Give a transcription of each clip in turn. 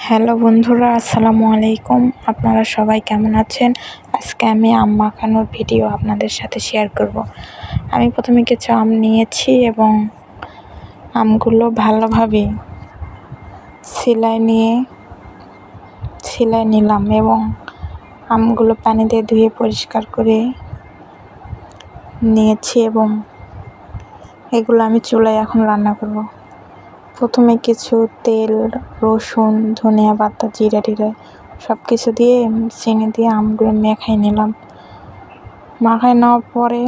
Hello বন্ধুরা, আসসালামু আলাইকুম। আপনারা সবাই কেমন আছেন? আজকে আমি আম মাখানোর ভিডিও আপনাদের সাথে শেয়ার করব। আমি প্রথমে কিছু আম নিয়েছি এবং আমগুলো ভালোভাবে ছিলাই নিলাম এবং আমগুলো পানি দিয়ে ধুয়ে পরিষ্কার করে নিয়েছি এবং এগুলো আমি চুলায় এখন রান্না করব। প্রথমে কিছু তেল, রসুন, ধনিয়া পাতা, জিরা টিরা সব কিছু দিয়ে চিনি দিয়ে আমগুলো মেখাই নিলাম। মাখাই নেওয়ার পরে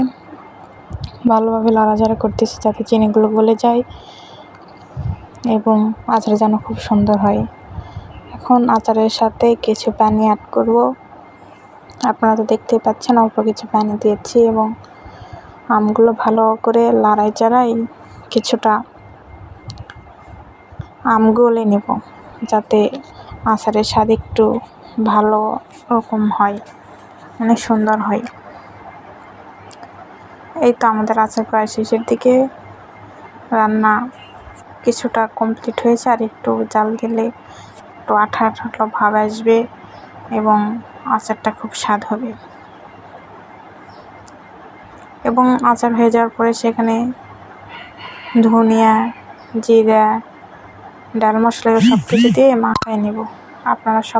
ভালোভাবে নাড়াচাড়া করতেছি যাতে চিনিগুলো গলে যায় এবং আচার যেন খুব সুন্দর হয়। এখন আচারের সাথে কিছু পানি অ্যাড করব। আপনারা তো দেখতেই পাচ্ছেন অল্প কিছু পানি দিয়েছি এবং আমগুলো ভালো করে লড়াই চাড়াই কিছুটা আম গলে নেব যাতে আচারের স্বাদ একটু ভালো রকম হয়, অনেক সুন্দর হয়। এই তো আমাদের আচার প্রায় শেষের দিকে, রান্না কিছুটা কমপ্লিট হয়েছে। আর একটু জাল দিলে একটু আঠা আঠা ভাব আসবে এবং আচারটা খুব স্বাদ হবে। এবং আচার হয়ে যাওয়ার পরে সেখানে ধনিয়া, জিরা, ডাল মশলা সব কিছু দিয়ে মাখিয়ে নেব। আপনারা সব